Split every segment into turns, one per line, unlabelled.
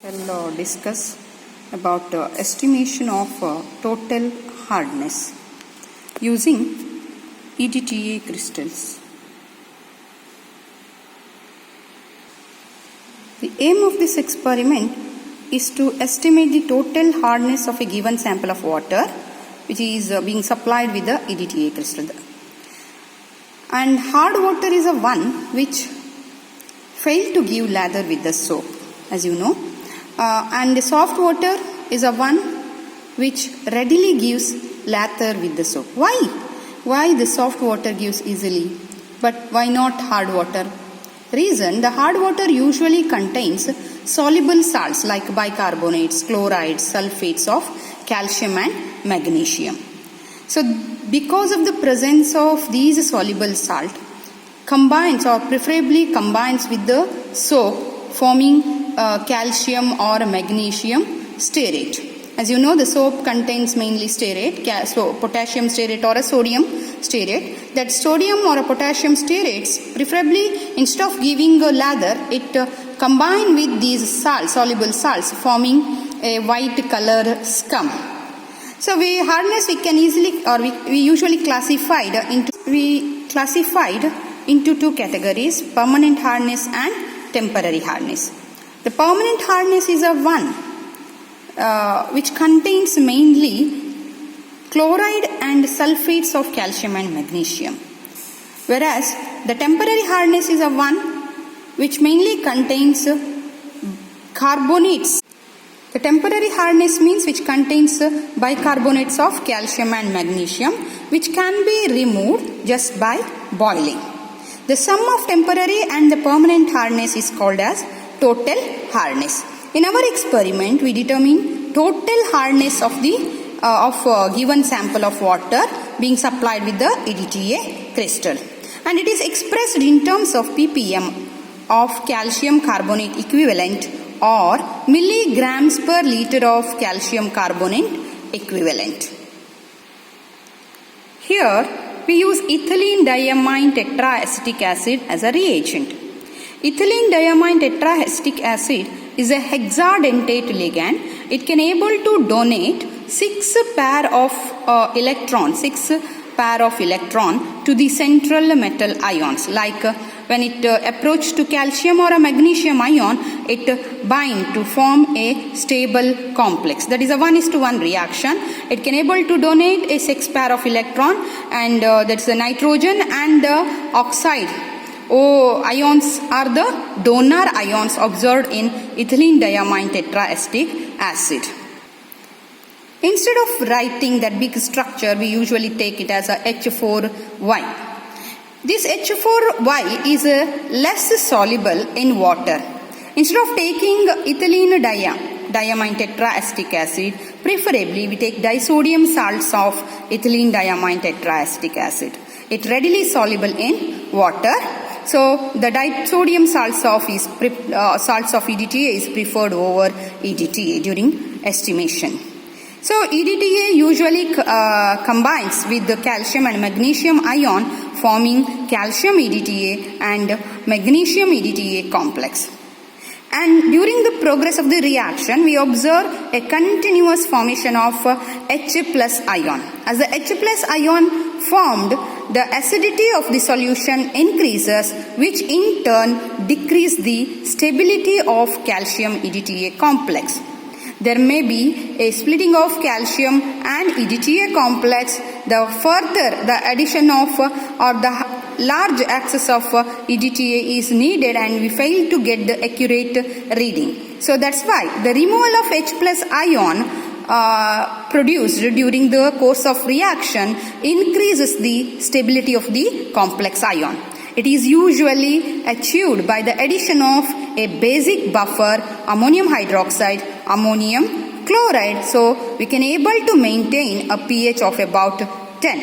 We'll discuss about estimation of total hardness using EDTA crystals. The aim of this experiment is to estimate the total hardness of a given sample of water which is being supplied with the EDTA crystal. And hard water is a one which failed to give lather with the soap, as you know. And the soft water is a one which readily gives lather with the soap. Why the soft water gives easily, but why not hard water? Reason: the hard water usually contains soluble salts like bicarbonates, chlorides, sulfates of calcium and magnesium. So because of the presence of these soluble salt, combines or preferably combines with the soap, forming calcium or magnesium stearate. As you know, the soap contains mainly stearate, so potassium stearate or a sodium stearate. That sodium or a potassium stearates, preferably instead of giving a lather, it combine with these salts, soluble salts, forming a white color scum. So we can easily, or we usually classified into two categories: permanent hardness and temporary hardness. The permanent hardness is a one which contains mainly chloride and sulfates of calcium and magnesium, whereas the temporary hardness is a one which mainly contains carbonates. The temporary hardness means which contains bicarbonates of calcium and magnesium, which can be removed just by boiling. The sum of temporary and the permanent hardness is called as total hardness. In our experiment, we determine total hardness of a given sample of water being supplied with the EDTA crystal, and it is expressed in terms of ppm of calcium carbonate equivalent or milligrams per liter of calcium carbonate equivalent. Here we use ethylene diamine tetraacetic acid as a reagent. Ethylene diamine tetraacetic acid is a hexadentate ligand. It can able to donate 6 pair of electron to the central metal ions. Like when it approach to calcium or a magnesium ion, it bind to form a stable complex. That is a 1:1 reaction. It can able to donate a 6 pair of electron, and that's the nitrogen and the oxide ions are the donor ions observed in ethylene diamine tetraacetic acid. Instead of writing that big structure, we usually take it as a H4Y. This H4Y is less soluble in water. Instead of taking ethylene diamine tetraacetic acid, preferably we take disodium salts of ethylene diamine tetraacetic acid. It readily soluble in water. So the disodium salts of EDTA is preferred over EDTA during estimation. So EDTA usually combines with the calcium and magnesium ion, forming calcium EDTA and magnesium EDTA complex. And during the progress of the reaction, we observe a continuous formation of H plus ion. As the H plus ion formed, the acidity of the solution increases, which in turn decreases the stability of calcium EDTA complex. There may be a splitting of calcium and EDTA complex. The addition of or the large excess of EDTA is needed, and we fail to get the accurate reading. So that's why the removal of H plus ion produced during the course of reaction increases the stability of the complex ion. It is usually achieved by the addition of a basic buffer, ammonium hydroxide, ammonium chloride, so we can able to maintain a pH of about 10.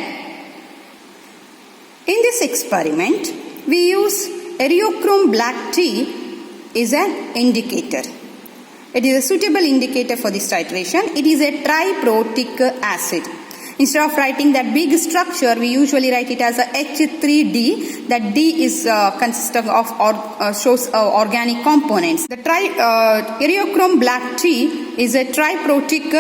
In this experiment, we use Eriochrome black tea is an indicator. It is a suitable indicator for this titration. It is a triprotic acid. Instead of writing that big structure, we usually write it as a H3D. That D is consisting of shows organic components. The eriochrome black tea is a triprotic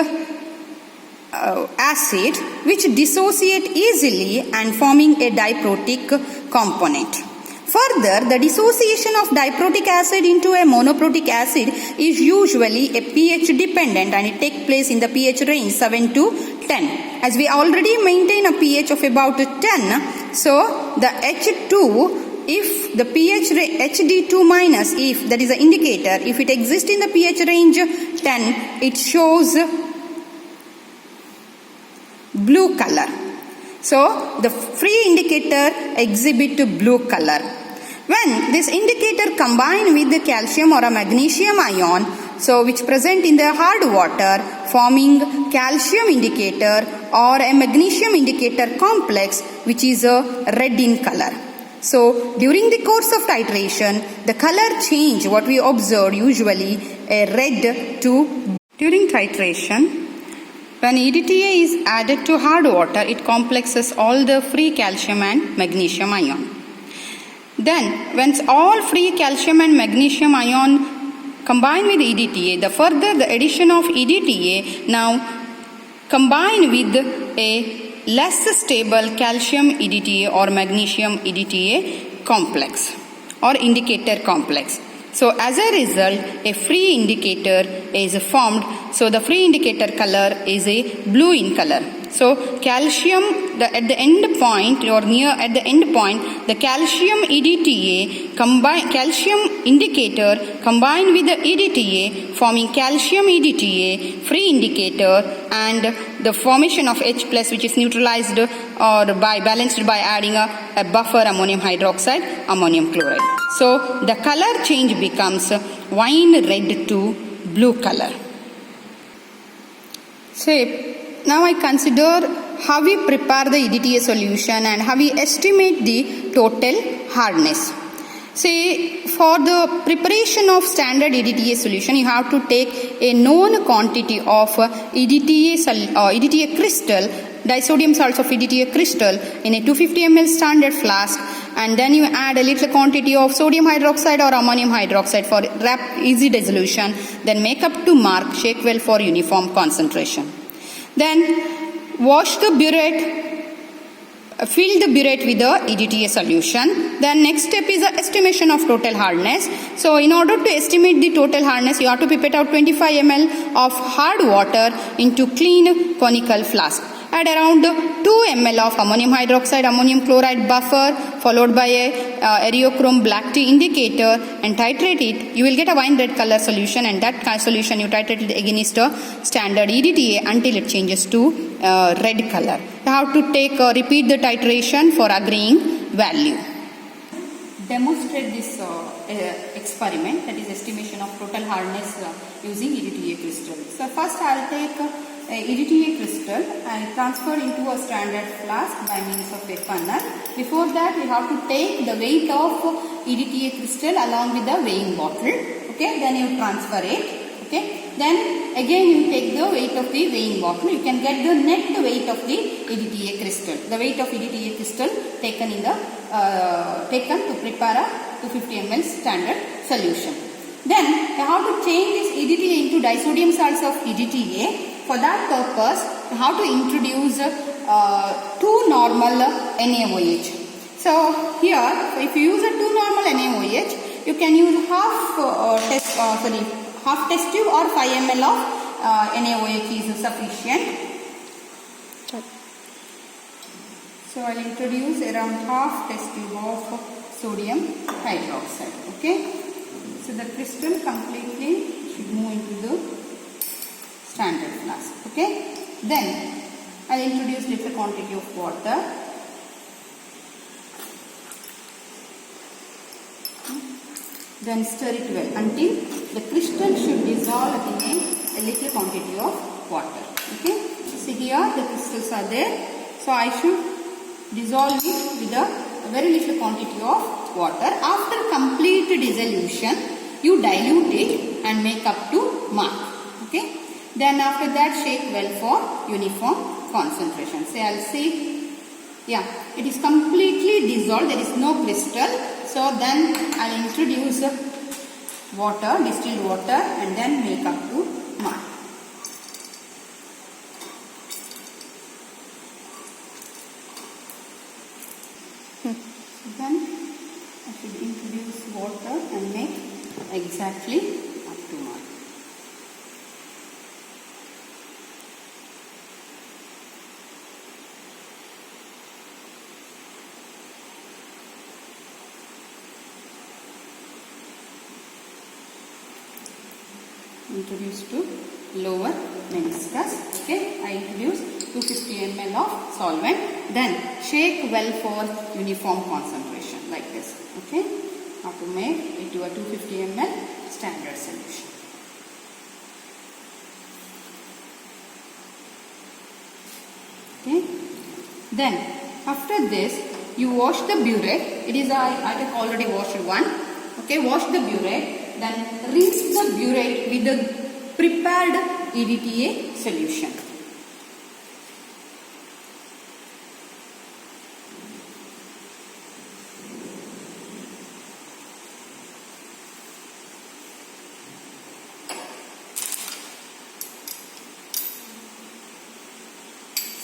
acid which dissociate easily and forming a diprotic component. Further, the dissociation of diprotic acid into a monoprotic acid is usually a pH dependent, and it takes place in the pH range 7 to 10. As we already maintain a pH of about 10, so the H2, if the pH HD2 minus, if that is the indicator, if it exists in the pH range 10, it shows blue color. So the free indicator exhibit blue color. When this indicator combine with the calcium or a magnesium ion, so which present in the hard water, forming calcium indicator or a magnesium indicator complex, which is a red in color. So during the course of titration, the color change what we observed usually a red to. During titration, when EDTA is added to hard water, it complexes all the free calcium and magnesium ion. Then, when all free calcium and magnesium ion combine with EDTA, the addition of EDTA now combine with a less stable calcium EDTA or magnesium EDTA complex or indicator complex. So as a result, a free indicator is formed. So the free indicator color is a blue in color. So calcium, at the end point or near at the end point, the calcium EDTA calcium indicator combined with the EDTA, forming calcium EDTA free indicator, and the formation of H plus, which is neutralized or balanced by adding a buffer ammonium hydroxide, ammonium chloride. So the color change becomes wine red to blue color. So now I consider how we prepare the EDTA solution and how we estimate the total hardness. Say for the preparation of standard EDTA solution, you have to take a known quantity of EDTA crystal, disodium salts of EDTA crystal in a 250 ml standard flask, and then you add a little quantity of sodium hydroxide or ammonium hydroxide for easy dissolution. Then make up to mark, shake well for uniform concentration. Then wash the burette, fill the burette with the EDTA solution. Then next step is the estimation of total hardness. So in order to estimate the total hardness, you have to pipette out 25 ml of hard water into clean conical flask. Add around 2 ml of ammonium hydroxide, ammonium chloride buffer, followed by a eriochrome black tea indicator, and titrate it. You will get a wine red color solution, and that solution you titrate it against a standard EDTA until it changes to red color. You have to repeat the titration for agreeing value. Demonstrate this experiment, that is estimation of total hardness using EDTA crystal. So first I will take EDTA crystal and transfer into a standard flask by means of a funnel. Before that, we have to take the weight of EDTA crystal along with the weighing bottle. Okay, then you transfer it. Okay, then again you take the weight of the weighing bottle. You can get the net weight of the EDTA crystal. The weight of EDTA crystal taken in the taken to prepare a 250 ml standard solution. Then you have to change this EDTA into disodium salts of EDTA. For that purpose, you have to introduce 2 normal NaOH. So here, if you use a 2 normal NaOH, you can use half test tube or 5 ml of NaOH is sufficient. So I will introduce around half test tube of sodium hydroxide. Okay. So the crystal completely should move into the standard flask. Okay. Then I will introduce little quantity of water. Then stir it well until the crystal should dissolve in a little quantity of water. Okay. So see here the crystals are there. So I should dissolve it with a very little quantity of water. After complete dissolution, you dilute it and make up to mark. Okay. Then after that, shake well for uniform concentration. Say I'll see, yeah, it is completely dissolved, there is no crystal. So then I'll introduce water, distilled water, and then make up to mud. Then I should introduce water and make exactly up to mud. Introduce to lower meniscus. Okay, I introduce 250 ml of solvent. Then shake well for uniform concentration like this. Okay, how to make it to a 250 ml standard solution. Okay, then after this you wash the burette. It is I have already washed one. Okay, wash the burette. Then rinse the burette with the prepared EDTA solution.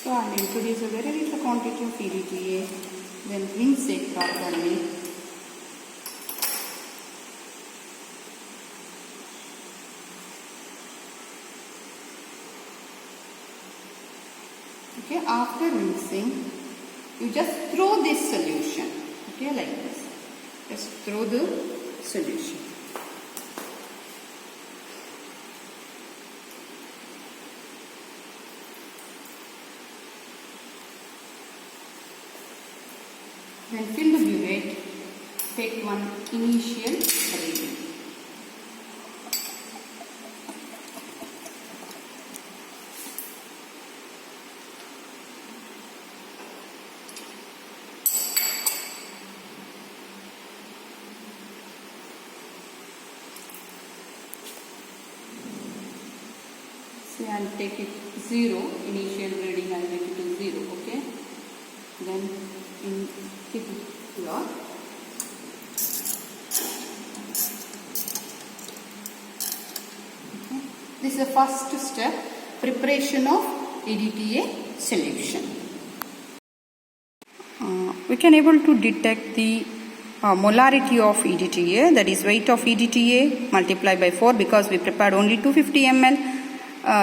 So I will introduce a very little quantity of EDTA, then rinse it properly. Okay, after rinsing, you just throw this solution. Okay, like this. Just throw the solution. Then fill the burette. Take one initial reading. I'll take it 0, initial reading I'll make it to 0, okay. Then in keep cloth. Okay. This is the first step, preparation of EDTA solution. We can able to detect the molarity of EDTA, that is weight of EDTA multiplied by 4 because we prepared only 250 ml.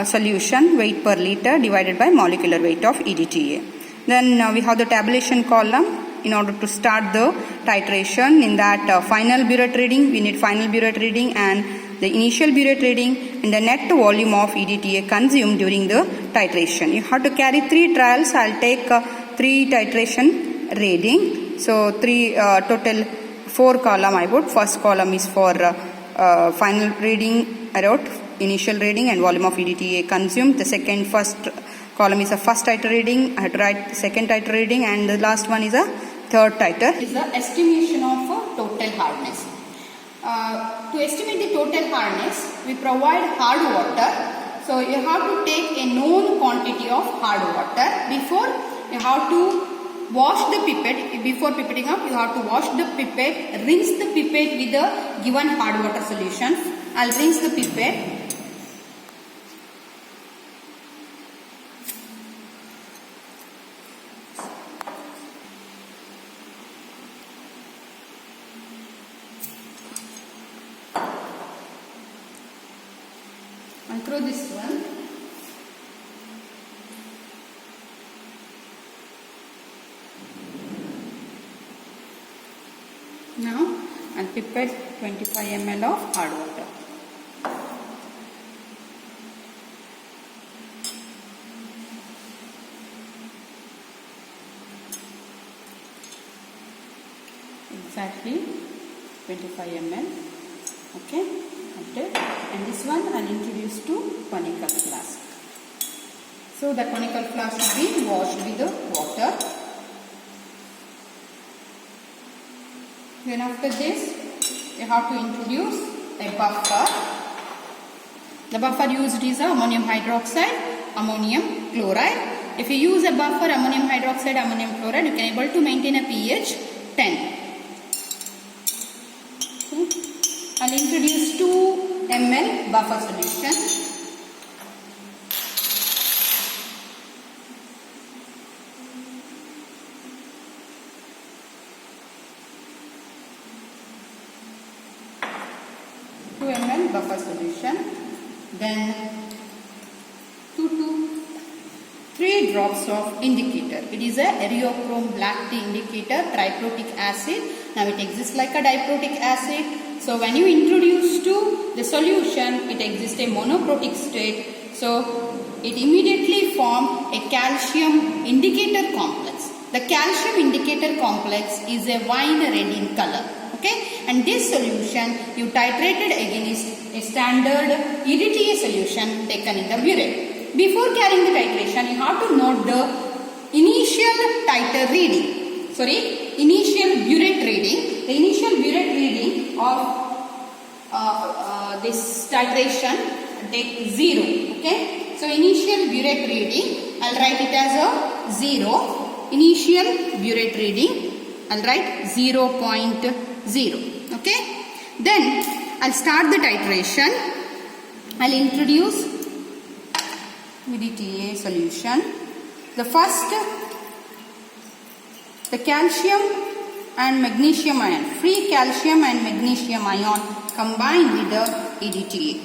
Solution weight per liter divided by molecular weight of EDTA. Then we have the tabulation column in order to start the titration. In that final burette reading, we need final burette reading and the initial burette reading and the net volume of EDTA consumed during the titration. You have to carry 3 trials. I'll take 3 titration reading. So 3 total 4 column I put. First column is for final reading I wrote. Initial reading and volume of EDTA consumed. The first column is a first titer reading. I had to write second titer reading, and the last one is a third titer. Is the estimation of total hardness. To estimate the total hardness, we provide hard water. So you have to take a known quantity of hard water. Before you have to wash the pipette. Before pipetting up, you have to wash the pipette. Rinse the pipette with the given hard water solution. I'll rinse the pipette. And throw this one. Now, and pipette 25 ml of hard water. Exactly 25 ml. Okay. And this one I'll introduce to conical flask. So the conical flask should be washed with the water. Then after this, you have to introduce a buffer. The buffer used is ammonium hydroxide, ammonium chloride, If you use a buffer ammonium hydroxide, ammonium chloride, you can able to maintain a pH 10. Okay. I'll introduce 2 ml buffer solution. Buffer solution, then 2 to 3 drops of indicator. It is a areochrome black tea indicator, triprotic acid. Now it exists like a diprotic acid. So when you introduce to the solution, it exists a monoprotic state. So it immediately form a calcium indicator complex. The calcium indicator complex is a wine red in color. Okay, and this solution you titrated against a standard EDTA solution taken in the burette. Before carrying the titration, you have to note the initial titer reading. Initial burette reading. The initial burette reading of this titration take 0. Okay, so initial burette reading, I'll write it as a 0. Initial burette reading, I'll write 0.0. Okay, then I'll start the titration. I'll introduce EDTA solution. The first, the calcium and magnesium ion, free calcium and magnesium ion combined with the EDTA.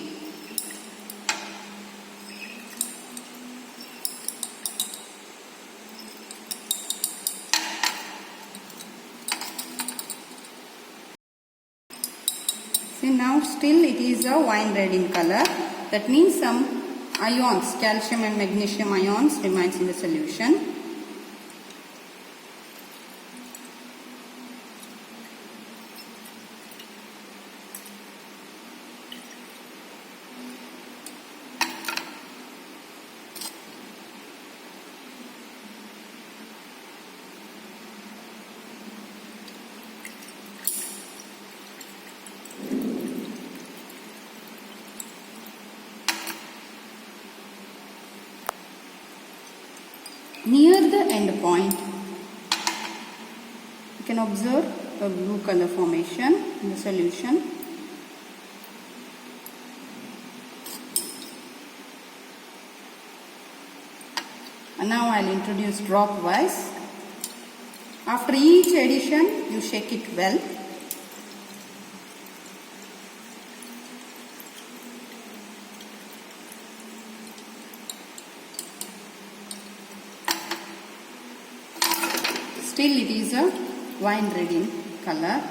Now still it is a wine red in color. That means some ions, calcium and magnesium ions remains in the solution. Near the end point, you can observe a blue color formation in the solution. And now I will introduce drop wise. After each addition, you shake it well. Still it is a wine red in color.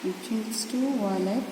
Switching this to violet.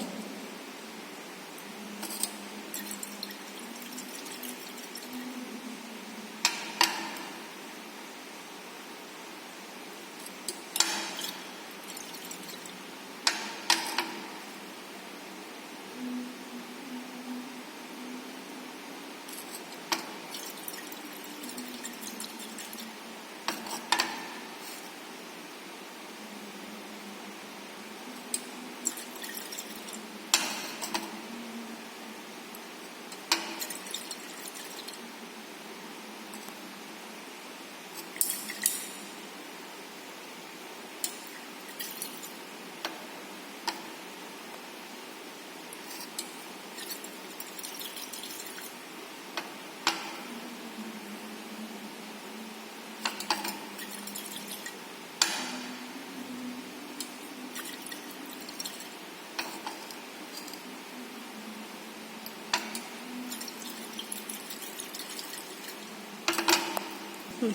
Now,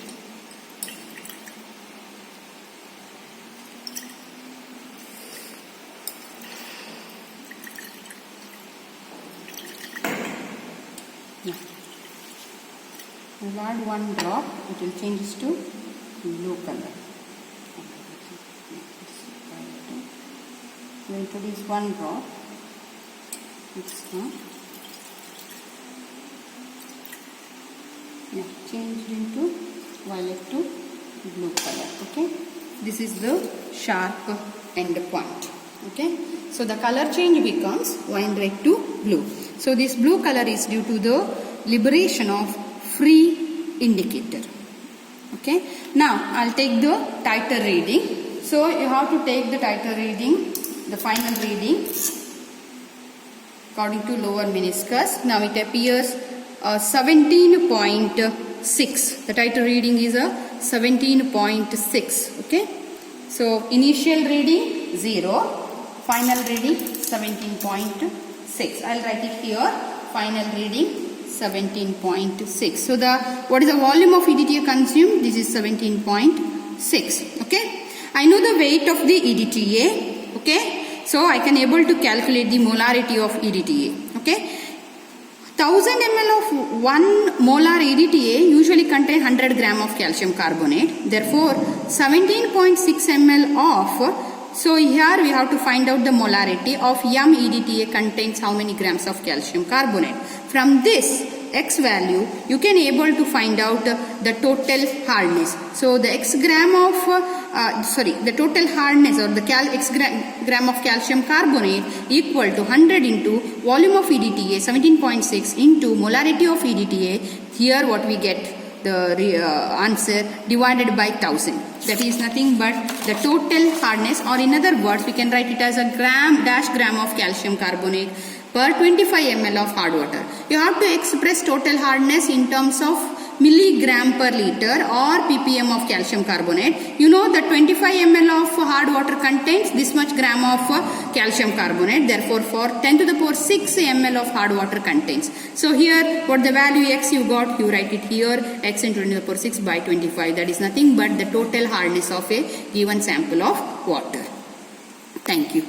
we'll add one drop, it will change to blue color. We'll introduce one drop. Next one. Yeah, changed into violet to blue color. Okay, this is the sharp end point. Okay, so the color change becomes wine red to blue. So this blue color is due to the liberation of free indicator. Okay, now I'll take the titer reading. So you have to take the titer reading, the final reading according to lower meniscus. Now it appears 17.6. The titer reading is a 17.6. Okay, so initial reading 0, final reading 17.6. I'll write it here. Final reading 17.6. So what is the volume of EDTA consumed? This is 17.6. Okay. I know the weight of the EDTA. Okay. So I can able to calculate the molarity of EDTA. Okay. 1000 ml of 1 molar EDTA usually contain 100 gram of calcium carbonate. Therefore, 17.6 ml of, so here we have to find out the molarity of m EDTA contains how many grams of calcium carbonate. From this X value, you can able to find out the total hardness. So the X gram of, the total hardness or the X gram of calcium carbonate equal to 100 into volume of EDTA 17.6 into molarity of EDTA. Here what we get, the answer divided by 1000. That is nothing but the total hardness, or in other words we can write it as a gram of calcium carbonate per 25 ml of hard water. You have to express total hardness in terms of milligram per liter or ppm of calcium carbonate. You know that 25 ml of hard water contains this much gram of calcium carbonate. Therefore, for 10 to the power 6 ml of hard water contains. So here, what the value X you got, you write it here, X into 10 to the power 6 by 25. That is nothing but the total hardness of a given sample of water. Thank you.